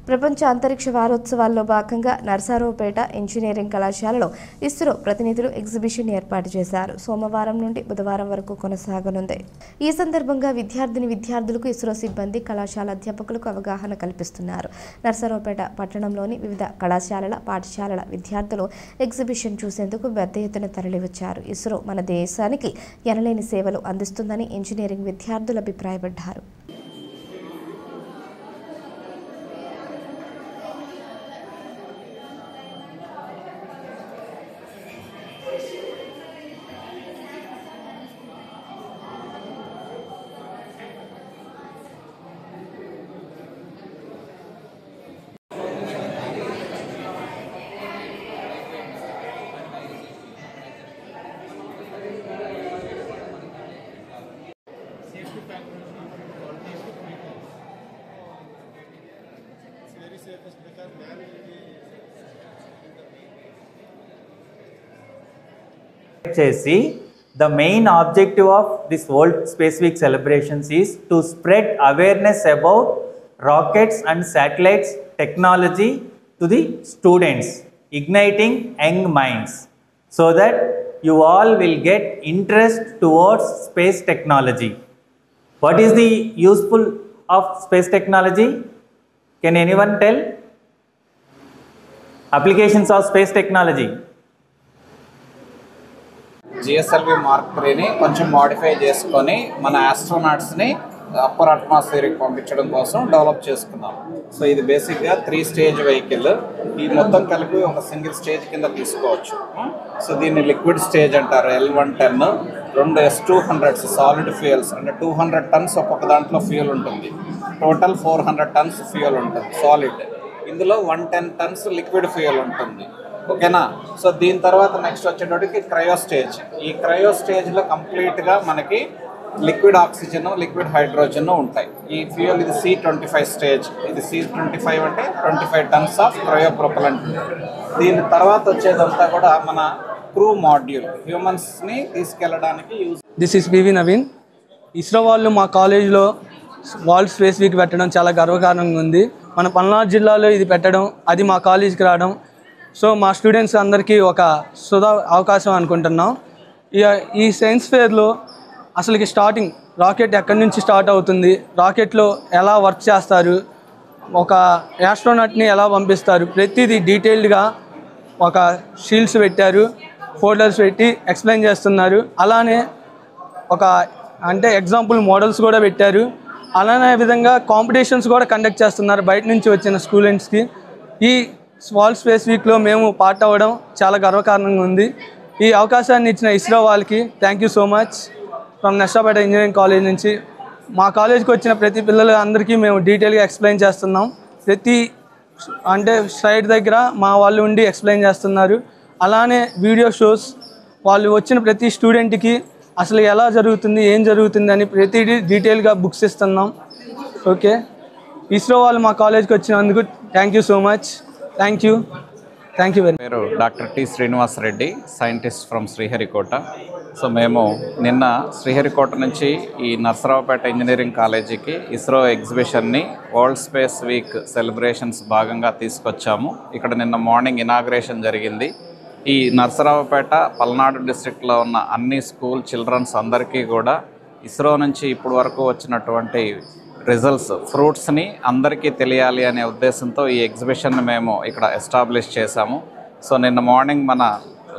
ప్రపంచ అంతరిక్ష వారోత్సవాల్లో భాగంగా నర్సారావుపేట ఇంజనీరింగ్ కళాశాలలో ఇస్రో ప్రతినిధులు ఎగ్జిబిషన్ ఏర్పాటు చేశారు. సోమవారం నుండి బుధవారం వరకు కొనసాగనుంది. ఈ సందర్భంగా విద్యార్థులకు ఇస్రో సిబ్బంది, కళాశాల అధ్యాపకులకు అవగాహన కల్పిస్తున్నారు. నర్సారావుపేట పట్టణంలోని వివిధ కళాశాలల, పాఠశాలల విద్యార్థులు ఎగ్జిబిషన్ చూసేందుకు పెద్ద ఎత్తున తరలివచ్చారు. ఇస్రో మన దేశానికి ఎనలేని సేవలు అందిస్తుందని ఇంజనీరింగ్ విద్యార్థులు అభిప్రాయపడ్డారు. The main objective of this World Space Week celebrations is to spread awareness about rockets and satellites technology to the students, igniting young minds, so that you all will get interest towards space technology. What is the useful of space technology? Can anyone tell? Applications of space technology. GSLV Mark 3ని కొంచెం modify చేసుకొని మన ఆస్ట్రోనాట్స్ని upper అట్మాస్ఫియర్కి పంపించడం కోసం develop చేసుకున్నాం. So ఇది బేసిక్గా 3 stage vehicle. ఈ మొత్తం కలిపి ఒక సింగిల్ స్టేజ్ కింద తీసుకోవచ్చు. సో దీన్ని లిక్విడ్ స్టేజ్ అంటారు. L110, 2 S200 సాలిడ్ ఫ్యూయల్స్, అంటే 200 టన్స్ ఒక్కొక్క దాంట్లో ఫ్యూయల్ ఉంటుంది. టోటల్ 400 టన్స్ ఫ్యూయల్ ఉంటుంది సాలిడ్. ఇందులో 110 టన్స్ లిక్విడ్ ఫ్యూయల్ ఉంటుంది. ఓకేనా. సో దీని తర్వాత నెక్స్ట్ వచ్చేటప్పటికి క్రయో స్టేజ్. ఈ క్రయో స్టేజ్లో కంప్లీట్గా మనకి లిక్విడ్ ఆక్సిజన్, లిక్విడ్ హైడ్రోజన్ ఉంటాయి. ఈ ఫ్యూయల్ ఇది C25 స్టేజ్. ఇది C25 అంటే 25 టన్స్ ఆఫ్ క్రయో ప్రొపలెంట్. దీని తర్వాత వచ్చేదంతా కూడా మన క్రూ మాడ్యూల్, హ్యూమన్స్ని తీసుకెళ్ళడానికి use. This is PV Naveen. ISRO వాళ్ళు మా కాలేజీలో వరల్డ్ స్పేస్ వీక్ పెట్టడం చాలా గర్వకారణంగా ఉంది. మన పల్నాడు జిల్లాలో ఇది పెట్టడం, అది మా కాలేజీకి రావడం, సో మా స్టూడెంట్స్ అందరికీ ఒక అవకాశం అనుకుంటున్నాం. ఈ సైన్స్ ఫేర్లో అసలుకి స్టార్టింగ్ రాకెట్ ఎక్కడి నుంచి స్టార్ట్ అవుతుంది, రాకెట్లో ఎలా వర్క్ చేస్తారు, ఒక యాస్ట్రోనాట్ని ఎలా పంపిస్తారు, ప్రతిదీ డీటెయిల్డ్గా ఒక షీల్డ్స్ పెట్టారు, ఫోల్డర్స్ పెట్టి ఎక్స్ప్లెయిన్ చేస్తున్నారు. అలానే ఒక అంటే ఎగ్జాంపుల్ మోడల్స్ కూడా పెట్టారు. అలానే విధంగా కాంపిటీషన్స్ కూడా కండక్ట్ చేస్తున్నారు బయట నుంచి వచ్చిన స్టూడెంట్స్కి. ఈ వరల్డ్ స్పేస్ వీక్లో మేము పార్ట్ అవ్వడం చాలా గర్వకారణంగా ఉంది. ఈ అవకాశాన్ని ఇచ్చిన ఇస్రో వాళ్ళకి thank you so much. From Narasaraopet engineering college నుంచి మా కాలేజ్కి వచ్చిన ప్రతి పిల్లలు అందరికీ మేము డీటెయిల్గా ఎక్స్ప్లెయిన్ చేస్తున్నాం. ప్రతి అంటే సైడ్ దగ్గర మా వాళ్ళు ఉండి ఎక్స్ప్లెయిన్ చేస్తున్నారు. అలానే వీడియో షోస్, వాళ్ళు వచ్చిన ప్రతి స్టూడెంట్కి అసలు ఎలా జరుగుతుంది, ఏం జరుగుతుంది అని ప్రతిదీ డీటెయిల్గా బుక్స్ ఇస్తున్నాం. ఓకే, ఇస్రో వాళ్ళు మా కాలేజ్కి వచ్చినందుకు thank you so much. Thank you very much. పేరు doctor T Srinivas Reddy, scientist from Sriharikota. So మేము నిన్న శ్రీహరికోట నుంచి ఈ నర్సరావుపేట ఇంజనీరింగ్ కాలేజీకి ఇస్రో ఎగ్జిబిషన్ని వరల్డ్ స్పేస్ వీక్ సెలబ్రేషన్స్ భాగంగా తీసుకొచ్చాము. ఇక్కడ నిన్న మార్నింగ్ ఇనాగ్రేషన్ జరిగింది. ఈ నర్సరావుపేట పల్నాడు డిస్ట్రిక్ట్లో ఉన్న అన్ని స్కూల్ చిల్డ్రన్స్ అందరికీ కూడా ఇస్రో నుంచి ఇప్పుడు వరకు వచ్చినటువంటి రిజల్ట్స్, ఫ్రూట్స్ని అందరికీ తెలియాలి అనే ఉద్దేశంతో ఈ ఎగ్జిబిషన్ని మేము ఇక్కడ ఎస్టాబ్లిష్ చేశాము. సో నిన్న మార్నింగ్ మన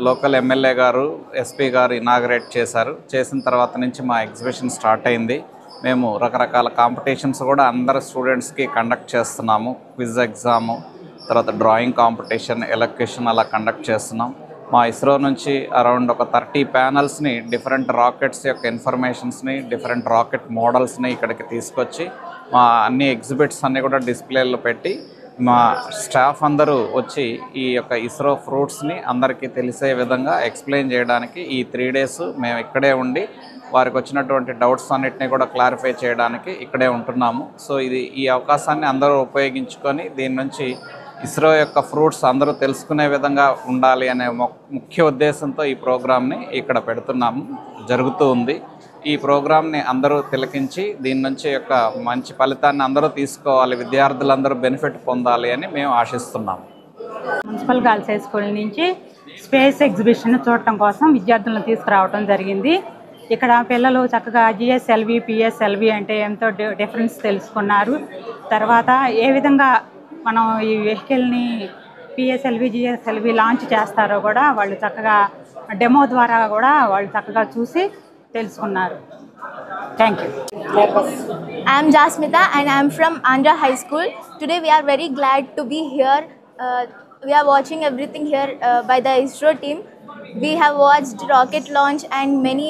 లోకల్ ఎమ్మెల్యే గారు, ఎస్పీ గారు ఇనాగ్రేట్ చేశారు. చేసిన తర్వాత నుంచి మా ఎగ్జిబిషన్ స్టార్ట్ అయింది. మేము రకరకాల కాంపిటీషన్స్ కూడా అందరు స్టూడెంట్స్కి కండక్ట్ చేస్తున్నాము. క్విజ్ ఎగ్జాము, తర్వాత డ్రాయింగ్ కాంపిటీషన్, ఎలక్యూషన్ అలా కండక్ట్ చేస్తున్నాం. మా ఇస్రో నుంచి అరౌండ్ ఒక 30 ప్యానల్స్ని, డిఫరెంట్ రాకెట్స్ యొక్క ఇన్ఫర్మేషన్స్ని, డిఫరెంట్ రాకెట్ మోడల్స్ని ఇక్కడికి తీసుకొచ్చి మా అన్ని ఎగ్జిబిట్స్ అన్నీ కూడా డిస్ప్లేలో పెట్టి మా స్టాఫ్ అందరూ వచ్చి ఈ యొక్క ఇస్రో ఫ్రూట్స్ని అందరికీ తెలిసే విధంగా ఎక్స్ప్లెయిన్ చేయడానికి ఈ 3 days మేము ఇక్కడే ఉండి వారికి వచ్చినటువంటి డౌట్స్ అన్నిటిని కూడా క్లారిఫై చేయడానికి ఇక్కడే ఉంటున్నాము. సో ఈ అవకాశాన్ని అందరూ ఉపయోగించుకొని దీని నుంచి ఇస్రో యొక్క ఫ్రూట్స్ అందరూ తెలుసుకునే విధంగా ఉండాలి అనే ముఖ్య ఉద్దేశంతో ఈ ప్రోగ్రామ్ని ఇక్కడ పెడుతున్నాము, జరుగుతూ ఉంది. ఈ ప్రోగ్రామ్ని అందరూ తిలకించి దీని నుంచి యొక్క మంచి ఫలితాన్ని అందరూ తీసుకోవాలి, విద్యార్థులందరూ బెనిఫిట్ పొందాలి అని మేము ఆశిస్తున్నాము. మున్సిపల్ గర్ల్స్ హై స్కూల్ నుంచి స్పేస్ ఎగ్జిబిషన్ చూడటం కోసం విద్యార్థులను తీసుకురావడం జరిగింది. ఇక్కడ పిల్లలు చక్కగా జిఎస్ఎల్వి, పిఎస్ఎల్వి అంటే ఎంతో డిఫరెన్స్ తెలుసుకున్నారు. తర్వాత ఏ విధంగా మనం ఈ వెహికల్ని పిఎస్ఎల్వి, జిఎస్ఎల్వి లాంచ్ చేస్తారో కూడా వాళ్ళు చక్కగా డెమో ద్వారా కూడా వాళ్ళు చక్కగా చూసి తెలుసుకున్నారు. Thank you. I am Jasmita and I am from Andhra High School. Today we are very glad to be here. We are watching everything here by the ISRO team. We have watched rocket launch and many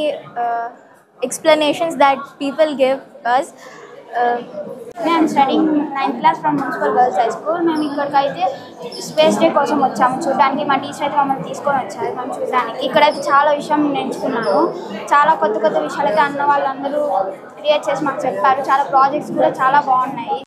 explanations that people give us. I am studying 9th class from Municipal Girls High School. మేము ఇక్కడికైతే space day కోసం వచ్చాము చూడడానికి. మా teacher అయితే మమ్మల్ని తీసుకొని వచ్చారు మేము చూడడానికి. ఇక్కడైతే చాలా విషయం నేర్చుకున్నాను. చాలా కొత్త కొత్త విషయాలు అయితే అన్న వాళ్ళందరూ క్రియేట్ చేసి మాకు చెప్పారు. చాలా ప్రాజెక్ట్స్ కూడా చాలా బాగున్నాయి.